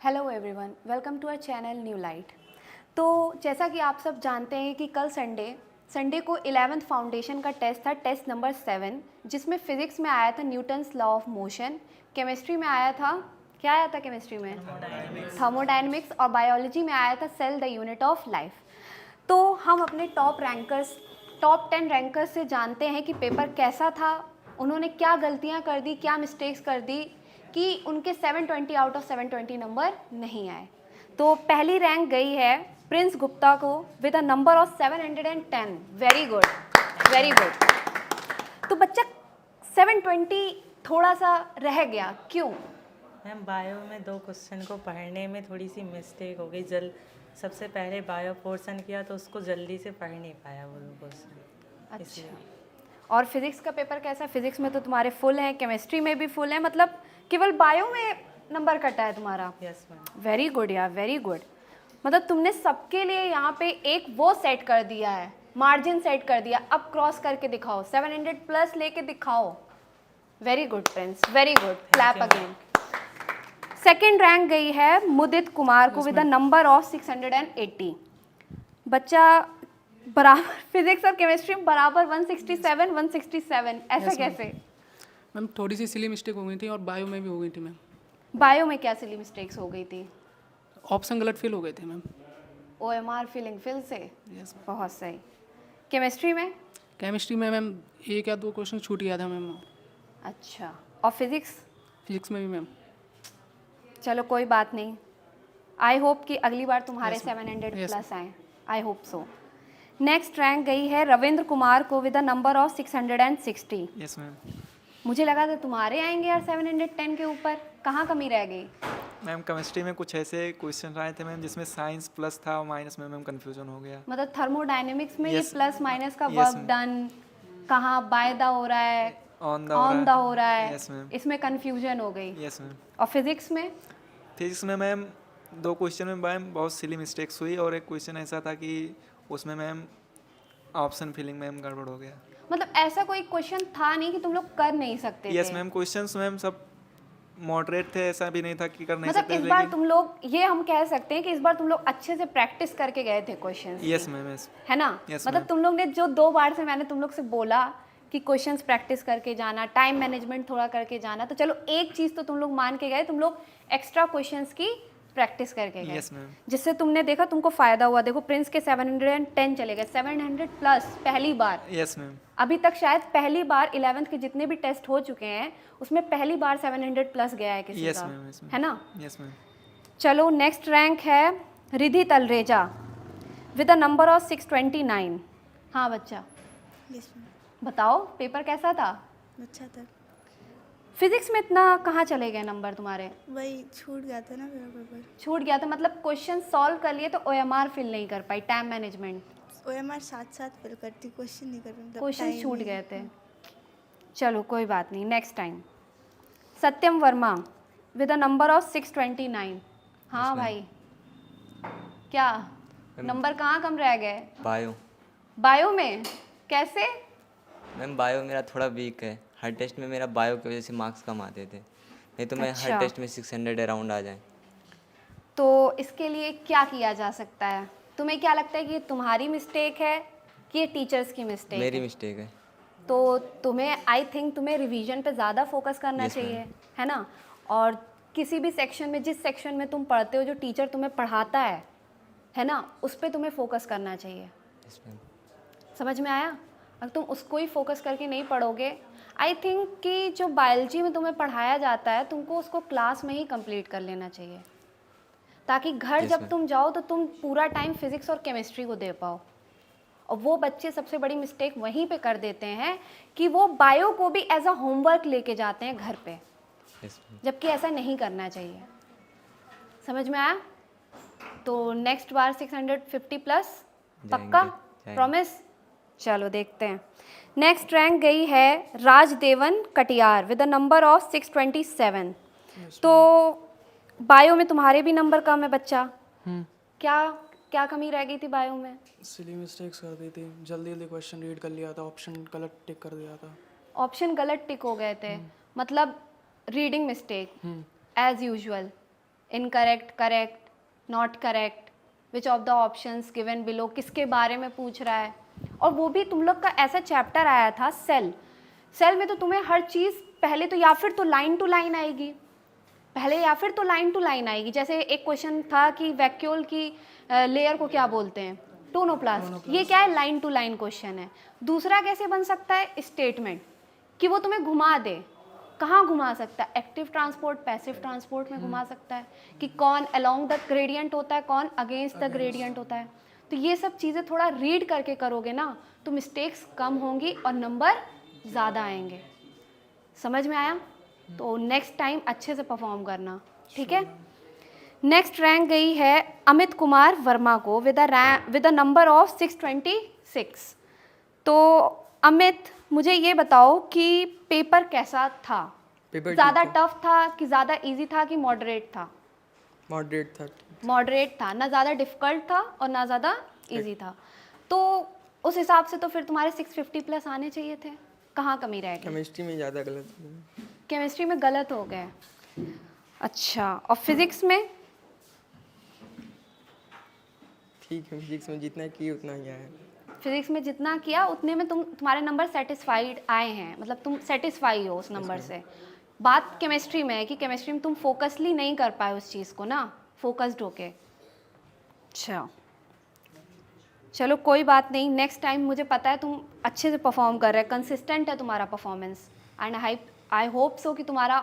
Hello everyone, welcome to our channel new light. तो जैसा कि आप सब जानते हैं कि कल संडे को 11th फाउंडेशन का टेस्ट था, टेस्ट नंबर 7, जिसमें फिजिक्स में आया था Newton's law of motion, chemistry में आया था, क्या आया था केमिस्ट्री में? थर्मोडायनेमिक्स, और बायोलॉजी में आया था cell the unit of life. तो हम अपने टॉप 10 रैंकर्स से जानते हैं कि पेपर कैसा था, उन्होंने क्या गलतियां कर दी, क्या मिस्टेक्स कर दी कि उनके 720 आउट ऑफ 720 नंबर नहीं आए। तो पहली रैंक गई है प्रिंस गुप्ता को with a number of 710। Very good, very good. तो बच्चा 720 थोड़ा सा रह गया, क्यों? मैम बायो में 2 क्वेश्चन को पढ़ने में थोड़ी सी मिस्टेक हो गई। सबसे पहले बायो पोर्शन किया तो उसको जल्दी से पढ़ नहीं पाया वो 2 क्वेश्चन। अच्छा, और फिजिक्स का पेपर कैसा? फिजिक्स में तो तुम्हारे फुल हैं, केमिस्ट्री में भी फुल है, मतलब केवल बायो में नंबर कटा है तुम्हारा। Yes ma'am. वेरी गुड यार, वेरी गुड। मतलब तुमने सबके लिए यहाँ पे एक वो सेट कर दिया है, मार्जिन सेट कर दिया। अब क्रॉस करके दिखाओ, 700 प्लस लेके दिखाओ। Very good Prince, very good, clap again. Second rank गई है मुदित कुमार को विद अ नंबर ऑफ 680। बच्चा बराबर फिजिक्स और केमिस्ट्री में बराबर 167, ऐसा कैसे? मैम थोड़ी सी सिली मिस्टेक हो गई थी और बायो में भी हो गई थी मैम। बायो में क्या सिली मिस्टेक्स हो गई थी? ऑप्शन गलत फिल हो गए थे मैम। OMR फिलिंग फिल से। Yes ma'am. बहुत सही। केमिस्ट्री में? केमिस्ट्री में मैम 1 या 2 क्वेश्चन छूट गया था मैम। अच्छा, और फिजिक्स? फिजिक्स में भी मैम। चलो कोई बात नहीं, आई होप कि अगली बार तुम्हारे Yes, 700 Yes, प्लस आए। I hope so. Next rank गई है रविंद्र कुमार को with a number of 660। Yes ma'am. मुझे लगा था तुम्हारे आएंगे यार 710 के ऊपर, कहाँ कमी रह गई? मैम केमिस्ट्री में कुछ ऐसे क्वेश्चन आए थे मैम जिसमें साइंस प्लस था और माइनस में मैम कंफ्यूजन हो गया। मतलब थर्मोडायनेमिक्स में ये Yes, प्लस माइनस का yes, वर्क ma'am. डन कहाँ बाय द हो रहा है, ऑन ऑन द हो रहा है, यस मैम। इसमें कंफ्यूजन हो गई। Yes ma'am. और फिजिक्स में? फिजिक्स में मैम 2 क्वेश्चन में मैम बहुत सिली मिस्टेक्स हुई और एक क्वेश्चन ऐसा था कि उसमें मैम ऑप्शन फिलिंग मैम गड़बड़ हो गया। मतलब ऐसा कोई क्वेश्चन था नहीं कि तुम लोग कर नहीं सकते यस थे? मैम, क्वेश्चंस मैम सब मॉडरेट थे, ऐसा भी नहीं था कि कर नहीं मतलब सकते इस थे बार लेकिन तुम लोग, ये हम कह सकते हैं कि इस बार तुम लोग अच्छे से प्रैक्टिस करके गए थे क्वेश्चंस की। Yes ma'am. यस है ना? Yes, मतलब ma'am. तुम लोग ने जो 2 बार से मैंने तुम लोग से बोला कि क्वेश्चंस प्रैक्टिस करके जाना, टाइम मैनेजमेंट थोड़ा करके जाना, तो चलो एक चीज़ तो तुम लोग मान के गए, तुम लोग एक्स्ट्रा क्वेश्चंस की प्रैक्टिस करके गए। Yes ma'am. जिससे तुमने देखा तुमको फ़ायदा हुआ। देखो प्रिंस के 710 चले गए, 700 प्लस पहली बार। Yes ma'am. अभी तक शायद पहली बार 11th के जितने भी टेस्ट हो चुके हैं उसमें पहली बार 700 प्लस गया है किसी यस का। मैम। Yes ma'am. है ना? Yes ma'am. चलो नेक्स्ट रैंक है Ridhi Talreja with a number of 629। हाँ बच्चा, यस मैम। बताओ पेपर कैसा था? अच्छा था। फिजिक्स में इतना कहाँ चले गए नंबर तुम्हारे? वही छूट गया था ना मेरा पेपर। छूट गया था मतलब क्वेश्चन सॉल्व कर लिए तो OMR फिल नहीं कर पाई, टाइम मैनेजमेंट, OMR साथ फिल करती, क्वेश्चन नहीं कर पाती, क्वेश्चन छूट गए थे। चलो कोई बात नहीं, next time. Satyam Verma with a number of 629। हाँ भाई, क्या नंबर कहाँ कम रह गए? बायो। बायो में कैसे? मैम बायो मेरा थोड़ा वीक है, हर टेस्ट में मेरा बायो की वजह से मार्क्स कम आते थे, नहीं तो मैं अच्छा। हर टेस्ट में 600 अराउंड आ जाए। तो इसके लिए क्या किया जा सकता है? तुम्हें क्या लगता है कि ये तुम्हारी मिस्टेक है कि ये टीचर्स की मिस्टेक मेरी है? मिस्टेक है। तो तुम्हें, आई थिंक तुम्हें रिवीजन पे ज़्यादा फोकस करना Yes, चाहिए, है ना? और किसी भी सेक्शन में, जिस सेक्शन में तुम पढ़ते हो, जो टीचर तुम्हें पढ़ाता है ना, उस पर तुम्हें फोकस करना चाहिए। Yes ma'am. समझ में आया? अगर तुम उसको ही फोकस करके नहीं पढ़ोगे, आई थिंक कि जो बायोलॉजी में तुम्हें पढ़ाया जाता है तुमको उसको क्लास में ही कंप्लीट कर लेना चाहिए, ताकि घर Yes, जब ma'am. तुम जाओ तो तुम पूरा टाइम फिजिक्स और केमिस्ट्री को दे पाओ। और वो बच्चे सबसे बड़ी मिस्टेक वहीं पे कर देते हैं कि वो बायो को भी एज अ होमवर्क लेके जाते हैं घर पे, यस मैम। जबकि ऐसा नहीं करना चाहिए। समझ में आया? तो नेक्स्ट बार 650 प्लस पक्का? जाएंगे। प्रॉमिस? चलो देखते हैं। नेक्स्ट रैंक गई है Rajdevan Katiyar with a number of 627। तो बायो में तुम्हारे भी नंबर कम है बच्चा। क्या क्या कमी रह गई थी बायो में? सिली मिस्टेक्स कर दी थी, जल्दी जल्दी क्वेश्चन रीड कर लिया था, ऑप्शन गलत टिक कर दिया था। ऑप्शन गलत टिक हो गए थे, मतलब reading mistake as usual. Incorrect, correct, not correct, which of the options given below, किसके बारे में पूछ रहा है। और वो भी तुम लोग का ऐसा चैप्टर आया था सेल। सेल में तो तुम्हें हर चीज़ पहले तो या फिर तो लाइन टू लाइन आएगी, पहले या फिर तो लाइन टू लाइन आएगी। जैसे एक क्वेश्चन था कि वैक्यूल की लेयर को क्या बोलते हैं, टोनोप्लास्ट, ये क्या है, लाइन टू लाइन क्वेश्चन है। दूसरा कैसे बन सकता है, स्टेटमेंट, कि वो तुम्हें घुमा दे, कहाँ घुमा सकता है, एक्टिव ट्रांसपोर्ट पैसिव ट्रांसपोर्ट में घुमा सकता है, कि कौन अलोंग द ग्रेडियंट होता है, कौन अगेंस्ट द ग्रेडियंट होता है। तो ये सब चीज़ें थोड़ा रीड करके करोगे ना तो मिस्टेक्स कम होंगी और नंबर ज़्यादा आएंगे। समझ में आया? तो नेक्स्ट टाइम अच्छे से परफॉर्म करना, ठीक है। नेक्स्ट रैंक गई है अमित कुमार वर्मा को विद अ नंबर ऑफ 626। तो अमित, मुझे ये बताओ कि पेपर कैसा था? पेपर ज़्यादा टफ था कि ज़्यादा इजी था कि मॉडरेट था? मॉडरेट था। मॉडरेट था, ना ज़्यादा डिफ़िकल्ट था और ना ज़्यादा इजी था। तो उस हिसाब से तो फिर तुम्हारे 650 प्लस आने चाहिए थे। कहाँ कमी रह गई? केमिस्ट्री में ज़्यादा गलत हो। केमिस्ट्री में गलत हो गए। अच्छा, और फिज़िक्स में? ठीक है, फिजिक्स में जितना किए उतना ही आया। फिज़िक्स में जितना किया उतने में तुम्हारे नंबर सेटिस्फाइड आए हैं, मतलब तुम सेटिस्फाई हो उस नंबर से। बात केमिस्ट्री में है कि केमिस्ट्री में तुम फोकसली नहीं कर पाए उस चीज़ को ना, फोकस्ड होके। अच्छा चलो कोई बात नहीं, नेक्स्ट टाइम मुझे पता है तुम अच्छे से परफॉर्म कर रहे हैं, कंसिस्टेंट है तुम्हारा performance, and I hope so कि तुम्हारा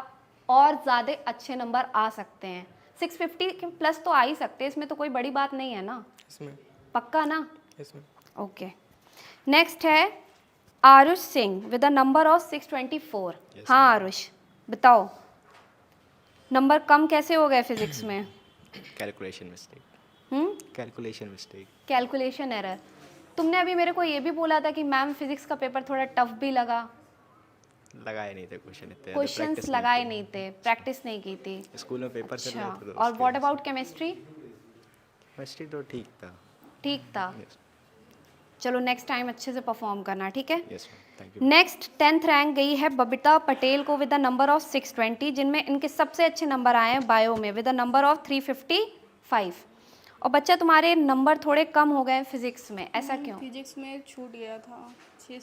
और ज़्यादा अच्छे नंबर आ सकते हैं। 650 प्लस तो आ ही सकते हैं, इसमें तो कोई बड़ी बात नहीं है ना, इसमें पक्का ना? इसमें ओके। नेक्स्ट है Aarush Singh with a number of 624। हाँ आरुष बताओ, नंबर कम कैसे हो गए फिजिक्स में? Calculation mistake. Calculation mistake. Calculation error. तुमने अभी मेरे को ये भी बोला था कि मैम फिजिक्स का पेपर थोड़ा टफ भी लगा। लगाए नहीं थे क्वेश्चन इतने, क्वेश्चंस लगाए नहीं थे, प्रैक्टिस नहीं की थी। स्कूल में पेपर चल रहे थे तो और व्हाट अबाउट केमिस्ट्री? केमिस्ट्री तो ठीक था। ठीक था। चलो नेक्स्ट टाइम अच्छे से परफॉर्म करना, ठीक है। Yes thank you. Next 10th rank गई है बबीता पटेल को विद अ नंबर ऑफ 620, जिनमें इनके सबसे अच्छे नंबर आए हैं बायो में विद अ नंबर ऑफ 355। और बच्चा तुम्हारे नंबर थोड़े कम हो गए फिजिक्स में, ऐसा क्यों? फिजिक्स में छूट गया था,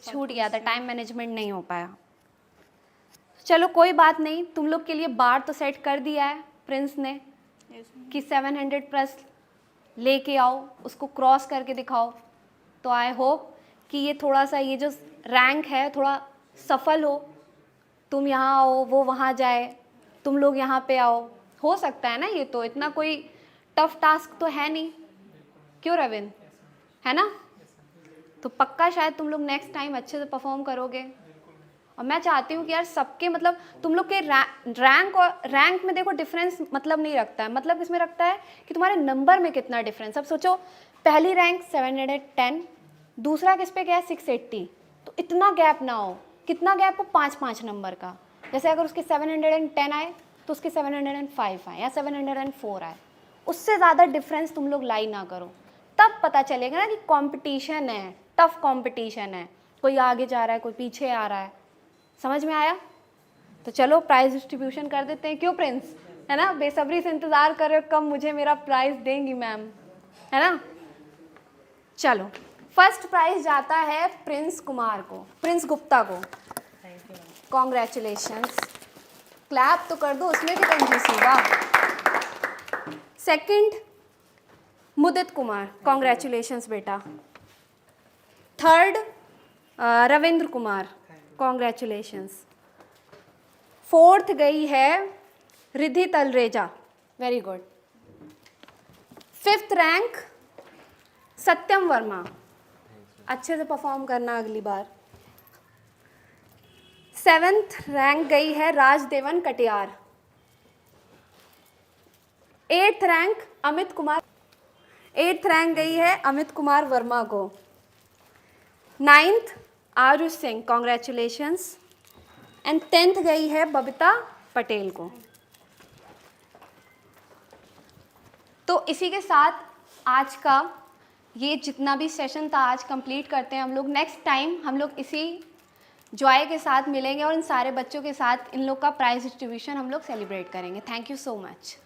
छूट गया था, टाइम मैनेजमेंट नहीं हो पाया। चलो कोई बात नहीं, तुम लोग के लिए बार तो सेट कर दिया है प्रिंस ने कि 700 प्लस लेके आओ, उसको क्रॉस करके दिखाओ। तो आई होप कि ये थोड़ा सा ये जो रैंक है थोड़ा सफल हो, तुम यहाँ आओ वो वहाँ जाए, तुम लोग यहाँ पे आओ, हो सकता है ना। ये तो इतना कोई टफ टास्क तो है नहीं, क्यों रविंद्र, है ना? तो पक्का शायद तुम लोग नेक्स्ट टाइम अच्छे से परफॉर्म करोगे। और मैं चाहती हूँ कि यार सबके मतलब तुम लोग के रैंक और रैंक में देखो डिफरेंस मतलब नहीं रखता है, मतलब इसमें रखता है कि तुम्हारे नंबर में कितना डिफरेंस। अब सोचो पहली रैंक 710, दूसरा किस पे गया 680, तो इतना गैप ना हो। कितना गैप हो? 5-5 नंबर का। जैसे अगर उसके 710 आए तो उसके 705 आए या 704 आए, उससे ज़्यादा डिफरेंस तुम लोग लाई ना करो, तब पता चलेगा ना कि कंपटीशन है, टफ कंपटीशन है, कोई आगे जा रहा है कोई पीछे आ रहा है। समझ में आया? तो चलो प्राइज़ डिस्ट्रीब्यूशन कर देते हैं, क्यों प्रिंस, है ना? बेसब्री से इंतज़ार कर रहे हो कब मुझे मेरा प्राइज़ देंगी मैम, है ना? चलो फर्स्ट प्राइज़ जाता है प्रिंस कुमार को, प्रिंस गुप्ता को। कॉन्ग्रेचुलेशंस, क्लैप तो कर दो, उसमें भी कंजूसी, वाह। सेकंड मुदित कुमार, कॉन्ग्रेचुलेशंस बेटा। Third Ravindra Kumar, congratulations. Fourth गई है Riddhi Talreja, very good. Fifth rank Satyam Verma, अच्छे से परफॉर्म करना अगली बार। 7th रैंक गई है Rajdevan Katiyar. 8th rank Amit Kumar, 8th rank गई है अमित कुमार वर्मा को। 9th Aarush Singh, congratulations. And 10th गई है बबीता पटेल को। तो इसी के साथ आज का ये जितना भी सेशन था आज कंप्लीट करते हैं हम लोग। नेक्स्ट टाइम हम लोग इसी जॉय के साथ मिलेंगे और इन सारे बच्चों के साथ इन लोग का प्राइज़ डिस्ट्रीब्यूशन हम लोग सेलिब्रेट करेंगे। Thank you so much.